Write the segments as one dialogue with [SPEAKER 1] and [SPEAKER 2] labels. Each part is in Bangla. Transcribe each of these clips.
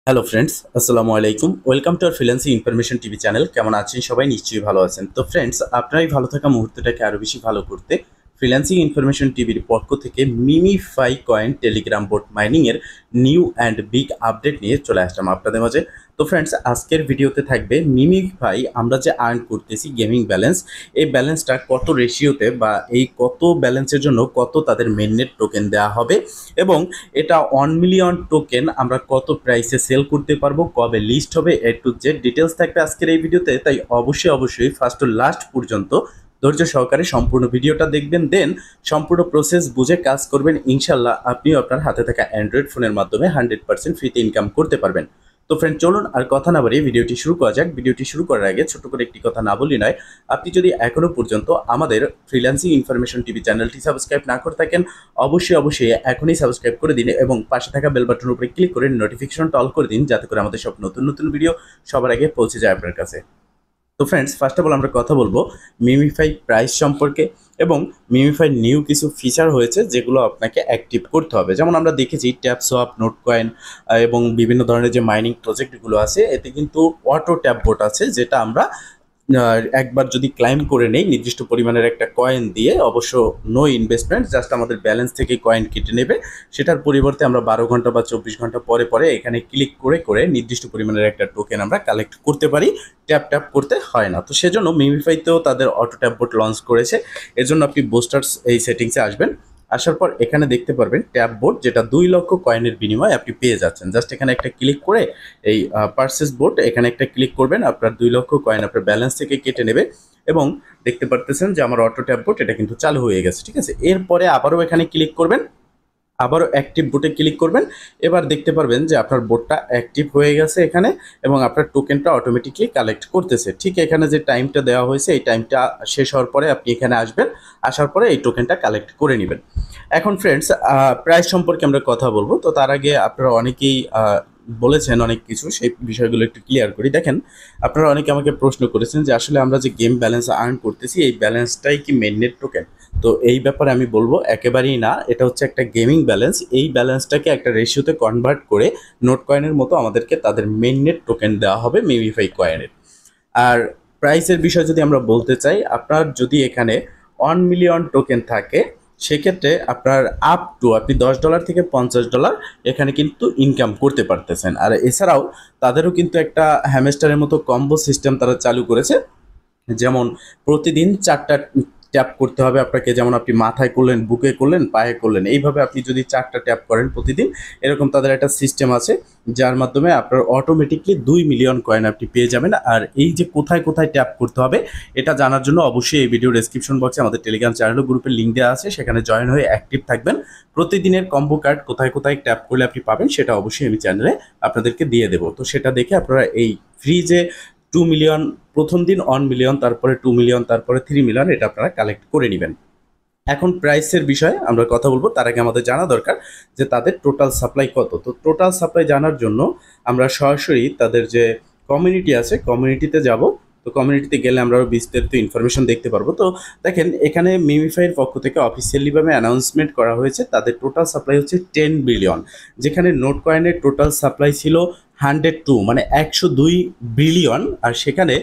[SPEAKER 1] হ্যালো ফ্রেন্ডস, আসসালামু আলাইকুম। Welcome to our freelancing information TV channel. কেমন আছেন সবাই? নিশ্চয়ই ভালো আছেন। তো ফ্রেন্ডস, আপনারাই ভালো থাকা মুহূর্তটাকে আরও বেশি ভালো করতে ফ্রিল্যান্সিং ইনফরমেশন টিভির পক্ষ থেকে মিমিফাই কয়েন টেলিগ্রাম বোট মাইনিংয়ের নিউ অ্যান্ড বিগ আপডেট নিয়ে চলে আসলাম আপনাদের মাঝে। তো ফ্রেন্ডস, আজকের ভিডিওতে থাকবে মিমিফাই আমরা যে আর্ন করতেছি গেমিং ব্যালেন্স, এই ব্যালেন্সটা কত রেশিওতে বা এই কত ব্যালেন্সের জন্য কত তাদের মেননেট টোকেন দেওয়া হবে এবং এটা 1 মিলিয়ন টোকেন আমরা কত প্রাইসে সেল করতে পারবো, কবে লিস্ট হবে, এ টু জেড ডিটেলস থাকবে আজকের এই ভিডিওতে। তাই অবশ্যই ফার্স্ট টু লাস্ট পর্যন্ত ধৈর্য সহকারে সম্পূর্ণ ভিডিওটা দেখবেন, দেন সম্পূর্ণ প্রসেস বুঝে কাজ করবেন। ইনশাল্লাহ আপনিও আপনার হাতে থাকা অ্যান্ড্রয়েড ফোনের মাধ্যমে 100% ফ্রিতে ইনকাম করতে পারবেন। তো ফ্রেন্ড, চলুন আর কথা না বাড়িয়ে ভিডিওটি শুরু করা যাক। ভিডিওটি শুরু করার আগে ছোট করে একটি কথা না বলি নয়, আপনি যদি এখনো পর্যন্ত আমাদের ফ্রিল্যান্সিং ইনফরমেশন টিভি চ্যানেলটি সাবস্ক্রাইব না করে থাকেন, অবশ্যই এখনই সাবস্ক্রাইব করে দিন এবং পাশে থাকা বেল বাটনের উপরে ক্লিক করে নোটিফিকেশনটা অল করে দিন, যাতে করে আমাদের সব নতুন নতুন ভিডিও সবার আগে পৌঁছে যায় আপনার কাছে। তো ফ্রেন্ডস, ফার্স্ট অফ অল আমরা কথা বলবো মিমিফাই প্রাইস সম্পর্কে এবং মিমিফাই নিউ কিছু ফিচার হয়েছে যেগুলো আপনাকে অ্যাক্টিভ করতে হবে। যেমন আমরা দেখেছি ট্যাপ সোয়াপ, নোট কয়েন এবং বিভিন্ন ধরনের যে মাইনিং প্রজেক্টগুলো আছে, এতে কিন্তু অটো ট্যাপ বোট আছে, যেটা আমরা একবার যদি ক্লাইম করে নেই নির্দিষ্ট পরিমাণের একটা কয়েন দিয়ে, অবশ্য নো ইনভেস্টমেন্ট, জাস্ট আমাদের ব্যালেন্স থেকে কয়েন কেটে নেবে। সেটার পরিবর্তে আমরা 12 ঘন্টা বা 24 ঘন্টা পরে পরে এখানে ক্লিক করে করে নির্দিষ্ট পরিমাণের একটা টোকেন আমরা কালেক্ট করতে পারি, ট্যাপ করতে হয় না। তো সেজন্য মিমিফাইতেও তাদের অটো ট্যাপ বোট লঞ্চ করেছে। এর জন্য আপনি বুস্টার্স এই সেটিংসে আসবেন, আসার পর এখানে দেখতে পারবেন ট্যাপ বোট, যেটা 2 লক্ষ কয়েনের বিনিময়ে আপনি পেয়ে যাচ্ছেন। জাস্ট এখানে একটা ক্লিক করে এই পারচেস বোট এখানে একটা ক্লিক করবেন, আপনার 2 লক্ষ কয়েন আপনার ব্যালেন্স থেকে কেটে নেবে এবং দেখতে পারতেছেন যে আমার অটো ট্যাপ বোট এটা কিন্তু চালু হয়ে গেছে। ঠিক আছে, এরপরে আবারও এখানে ক্লিক করবেন, আবারও অ্যাক্টিভ বোটে ক্লিক করবেন। এবার দেখতে পারবেন যে আপনার বোটটা অ্যাক্টিভ হয়ে গেছে এখানে এবং আপনার টোকেনটা অটোমেটিকলি কালেক্ট করতেছে। ঠিক এখানে যে টাইমটা দেওয়া হয়েছে, এই টাইমটা শেষ হওয়ার পরে আপনি এখানে আসবেন, আসার পরে এই টোকেনটা কালেক্ট করে নেবেন। এখন ফ্রেন্ডস, প্রাইস সম্পর্কে আমরা কথা বলবো। তো তার আগে আপনারা অনেকেই বলেছেন অনেক কিছু, সেই বিষয়গুলো একটু ক্লিয়ার করি। দেখেন, আপনারা অনেকে আমাকে প্রশ্ন করেছেন যে আসলে আমরা যে গেম ব্যালেন্স আর্ন করতেছি, এই ব্যালেন্সটাই কি মেইননেট টোকেন? তো এই ব্যাপারে আমি বলবো একেবারেই না, এটা হচ্ছে একটা গেমিং ব্যালেন্স। এই ব্যালেন্সটাকে একটা রেশিওতে কনভার্ট করে নোট কয়েনের মতো আমাদেরকে তাদের মেইননেট টোকেন দেওয়া হবে মিমিফাই কয়েনের। আর প্রাইসের বিষয় যদি আমরা বলতে চাই, আপনার যদি এখানে 1 মিলিয়ন টোকেন থাকে, সেক্ষেত্রে আপনার আপ টু আপনি $10 থেকে $50 এখানে কিন্তু ইনকাম করতে পারতেছেন। আর এছাড়াও তাদেরও কিন্তু একটা হ্যামস্টারের মতো কম্বো সিস্টেম তারা চালু করেছে। যেমন প্রতিদিন 4টা ট্যাপ করতে হবে আপনাকে, যেমন আপনি মাথায় করলেন, বুকে করলেন, পায়ে করলেন, এইভাবে আপনি যদি 4টা ট্যাপ করেন প্রতিদিন, এরকম তাদের একটা সিস্টেম আছে যার মাধ্যমে আপনার অটোমেটিকলি 2 মিলিয়ন কয়েন আপনি পেয়ে যাবেন। আর এই যে কোথায় কোথায় ট্যাপ করতে হবে এটা জানার জন্য অবশ্যই এই ভিডিও ডেসক্রিপশন বক্সে আমাদের টেলিগ্রাম চ্যানেল গ্রুপের লিঙ্ক দেওয়া আছে, সেখানে জয়েন হয়ে অ্যাক্টিভ থাকবেন। প্রতিদিনের কম্বো কার্ড কোথায় কোথায় ট্যাপ করলে আপনি পাবেন সেটা অবশ্যই আমি চ্যানেলে আপনাদেরকে দিয়ে দেবো। তো সেটা দেখে আপনারা এই ফ্রি যে 2 মিলিয়ন, প্রথম দিন 1 মিলিয়ন, তারপরে 2 মিলিয়ন, তারপরে 3 মিলিয়ন, এটা আপনারা কালেক্ট করে নেবেন। এখন প্রাইসের বিষয়ে আমরা কথা বলবো, তার আগে আমাদের জানা দরকার যে তাদের টোটাল সাপ্লাই কত। তো টোটাল সাপ্লাই জানার জন্য আমরা সরাসরি তাদের যে কমিউনিটি আছে, কমিউনিটিতে যাব। তো কমিউনিটিতে গেলে আমরা আরও বিস্তারিত ইনফরমেশন দেখতে পারবো। তো দেখেন, এখানে মিমিফাইয়ের পক্ষ থেকে অফিসিয়ালিভাবে অ্যানাউন্সমেন্ট করা হয়েছে তাদের টোটাল সাপ্লাই হচ্ছে 10 বিলিয়ন, যেখানে নোট কয়েনের টোটাল সাপ্লাই ছিল 102, মানে 102 বিলিয়ন। আর সেখানে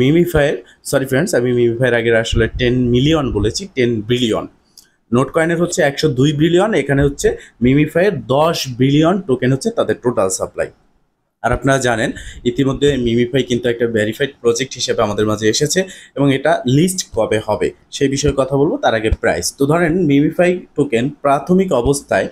[SPEAKER 1] মিমিফাইয়ের, সরি ফ্রেন্ডস, আমি মিমিফাইয়ের আগে আসলে 10 মিলিয়ন বলেছি, 10 বিলিয়ন। নোট কয়েনের হচ্ছে 102 বিলিয়ন, এখানে হচ্ছে মিমিফাইয়ের 10 বিলিয়ন টোকেন হচ্ছে তাদের টোটাল সাপ্লাই। আর আপনারা জানেন ইতিমধ্যে মিমিফাই কিন্তু একটা ভেরিফাইড প্রজেক্ট হিসেবে আমাদের মাঝে এসেছে এবং এটা লিস্ট কবে হবে সেই বিষয়ে কথা বলবো। তার আগে প্রাইস। তো ধরেন মিমিফাই টোকেন প্রাথমিক অবস্থায়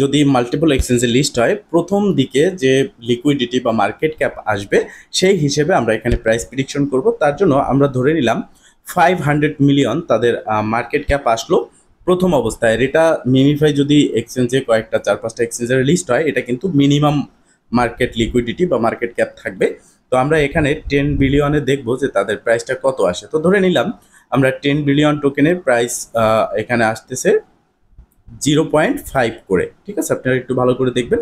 [SPEAKER 1] যদি মাল্টিপল এক্সচেঞ্জে লিস্ট হয়, প্রথম দিকে যে লিকুইডিটি বা মার্কেট ক্যাপ আসবে সেই হিসেবে আমরা এখানে প্রাইস প্রেডিকশন করব। তার জন্য আমরা ধরে নিলাম 500 মিলিয়ন তাদের মার্কেট ক্যাপ আসলো প্রথম অবস্থায়। এটা মিমিফাই যদি এক্সচেঞ্জে কয়েকটা 4-5টা এক্সচেঞ্জের লিস্ট হয়, এটা কিন্তু মিনিমাম মার্কেট লিকুইডিটি বা মার্কেট ক্যাপ থাকবে। তো আমরা এখানে 10 বিলিয়নে দেখব যে তাদের প্রাইসটা কত আসে। তো ধরে নিলাম আমরা 10 বিলিয়ন টোকেনের প্রাইস এখানে আসতেছে 0.5 করে। ঠিক আছে, আপনারা একটু ভালো করে দেখবেন,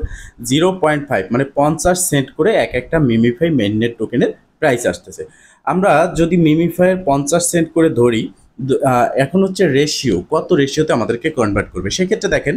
[SPEAKER 1] 0.5 মানে 50 সেন্ট করে এক একটা মিমিফাই মেইননেট টোকেনের প্রাইস আসতেছে। আমরা যদি মিমিফাইয়ের 50 সেন্ট করে ধরি, এখন হচ্ছে রেশিও, কত রেশিওতে আমাদেরকে কনভার্ট করবে। সেক্ষেত্রে দেখেন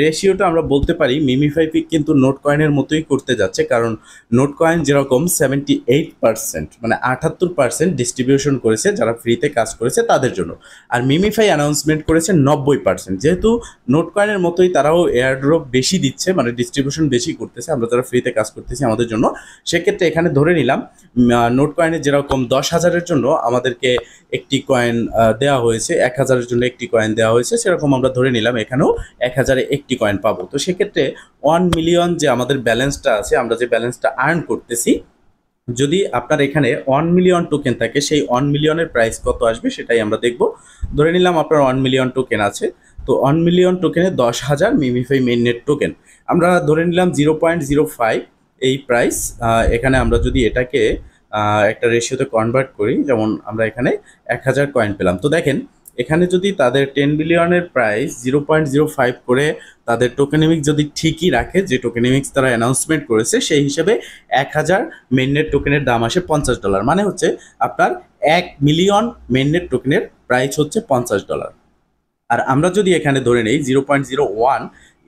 [SPEAKER 1] রেশিওটা আমরা বলতে পারি মিমিফাই পিক কিন্তু নোট কয়েনের মতোই করতে যাচ্ছে, কারণ নোট কয়েন যেরকম 78%, মানে 78% ডিস্ট্রিবিউশন করেছে যারা ফ্রিতে কাজ করেছে তাদের জন্য, আর মিমিফাই অ্যানাউন্সমেন্ট করেছে 90%। যেহেতু নোট কয়েনের মতোই তারাও এয়ারড্রপ বেশি দিচ্ছে, মানে ডিস্ট্রিবিউশন বেশি করতেছে আমরা যারা ফ্রিতে কাজ করতেছি আমাদের জন্য। সেক্ষেত্রে এখানে ধরে নিলাম নোট কয়েনের যেরকম 10,000-এর জন্য আমাদেরকে একটি কয়েন দেওয়া হয়েছে, 1,000-এর জন্য একটি কয়েন দেওয়া হয়েছে, সেরকম আমরা ধরে নিলাম এখানেও 1,000-এ একটি কয়েন পাবো। তো সেক্ষেত্রে 1 মিলিয়ন যে আমাদের ব্যালেন্সটা আছে, আমরা যে ব্যালেন্সটা আর্ন করতেছি, যদি আপনার এখানে 1 মিলিয়ন টোকেন থাকে, সেই 1 মিলিয়নের প্রাইস কত আসবে সেটাই আমরা দেখব। ধরে নিলাম আপনার 1 মিলিয়ন টোকেন আছে, তো 1 মিলিয়ন টোকেনে 10,000 মিমিফাই মেইননেট টোকেন, আমরা ধরে নিলাম 0.05 এই প্রাইস। এখানে আমরা যদি এটাকে একটা রেশিওতে কনভার্ট করি, যেমন আমরা এখানে 1,000 কয়েন পেলাম। তো দেখেন এখানে যদি তাদের 10 বিলিয়নের প্রাইস 0.05 করে তাদের টোকেনেমিক্স যদি ঠিকই রাখে, যে টোকেনেমিক্স তারা অ্যানাউন্সমেন্ট করেছে সেই হিসেবে 1,000 মেইননেট টোকেনের দাম আসে $50, মানে হচ্ছে আপনার 1 মিলিয়ন মেইননেট টোকেনের প্রাইস হচ্ছে $50। আর আমরা যদি এখানে ধরে নেই 0.01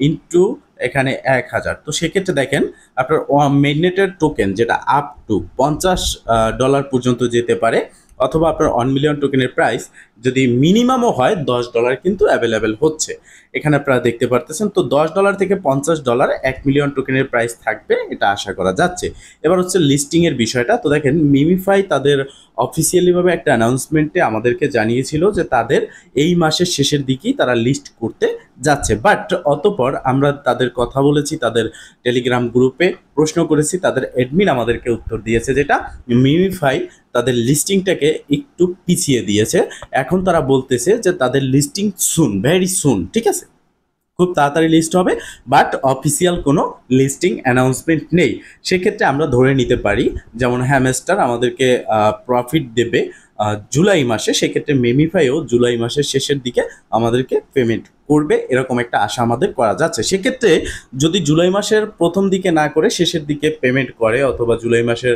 [SPEAKER 1] ইন্টু এখানে 1,000, তো সেক্ষেত্রে দেখেন আপনার মেইননেটের টোকেন যেটা আপ টু $50 পর্যন্ত যেতে পারে, অথবা আপনার 1 মিলিয়ন টোকেনের প্রাইস যদি মিনিমামও হয় $10 কিন্তু অ্যাভেলেবেল হচ্ছে। এখানে আপনারা দেখতে পারতেছেন, তো $10 থেকে $50 1 মিলিয়ন টোকেনের প্রাইস থাকবে, এটা আশা করা যাচ্ছে। এবার হচ্ছে লিস্টিংয়ের বিষয়টা। তো দেখেন মিমিফাই তাদের অফিসিয়ালিভাবে একটা অ্যানাউন্সমেন্টে আমাদেরকে জানিয়েছিল যে তাদের এই মাসের শেষের দিকেই তারা লিস্ট করতে যাচ্ছে, বাট অতপর আমরা তাদের কথা বলেছি, তাদের টেলিগ্রাম গ্রুপে প্রশ্ন করেছি, তাদের অ্যাডমিন আমাদেরকে উত্তর দিয়েছে যেটা মিমিফাই তাদের লিস্টিংটাকে একটু পিছিয়ে দিয়েছে। এখন তারা বলতেছে যে তাদের লিস্টিং সুন, ভেরি সুন, ঠিক আছে, খুব তাড়াতাড়ি লিস্ট হবে, বাট অফিসিয়াল কোনো লিস্টিং অ্যানাউন্সমেন্ট নেই। সেক্ষেত্রে আমরা ধরে নিতে পারি যেমন হ্যামস্টার আমাদেরকে প্রফিট দেবে জুলাই মাসে, সেক্ষেত্রে মেমিফাইও জুলাই মাসের শেষের দিকে আমাদেরকে পেমেন্ট করবে, এরকম একটা আশা আমাদের করা যাচ্ছে। সেক্ষেত্রে যদি জুলাই মাসের প্রথম দিকে না করে শেষের দিকে পেমেন্ট করে, অথবা জুলাই মাসের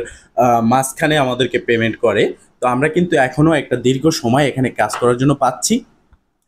[SPEAKER 1] মাঝখানে আমাদেরকে পেমেন্ট করে, তো আমরা কিন্তু এখনও একটা দীর্ঘ সময় এখানে কাজ করার জন্য পাচ্ছি,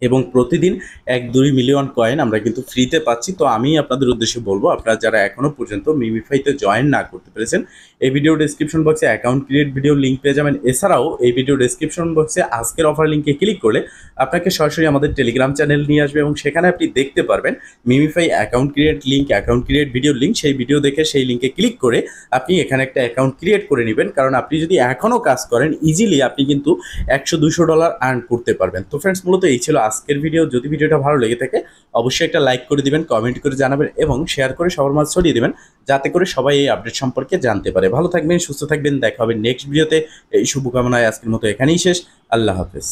[SPEAKER 1] এবং প্রতিদিন 1-2 মিলিয়ন কয়েন আমরা কিন্তু ফ্রিতে পাচ্ছি। তো আমি আপনাদের উদ্দেশ্যে বলবো, আপনারা যারা এখনও পর্যন্ত মিমিফাইতে জয়েন না করতে পেরেছেন, এই ভিডিও ডেসক্রিপশন বক্সে অ্যাকাউন্ট ক্রিয়েট ভিডিও লিঙ্ক পেয়ে যাবেন। এছাড়াও এই ভিডিও ডেসক্রিপশন বক্সে আজকের অফার লিঙ্কে ক্লিক করলে আপনাকে সরাসরি আমাদের টেলিগ্রাম চ্যানেল নিয়ে আসবে, এবং সেখানে আপনি দেখতে পারবেন MemeFi account create link, account create video link. সেই ভিডিও দেখে সেই লিঙ্কে ক্লিক করে আপনি এখানে একটা অ্যাকাউন্ট ক্রিয়েট করে নেবেন, কারণ আপনি যদি এখনও কাজ করেন ইজিলি আপনি কিন্তু $100-200 আর্ন করতে পারবেন। তো ফ্রেন্ডস, মূলত এই ছিল আজকের ভিডিও। যদি ভিডিওটা ভালো লেগে থাকে অবশ্যই একটা লাইক করে দিবেন, কমেন্ট করে জানাবেন, এবং শেয়ার করে সবার মাঝে ছড়িয়ে দিবেন, যাতে করে সবাই এই আপডেট সম্পর্কে জানতে পারে। ভালো থাকবেন, সুস্থ থাকবেন, দেখা হবে নেক্সট ভিডিওতে। এই শুভকামনায় আজকের মতো এখানেই শেষ। আল্লাহ হাফেজ।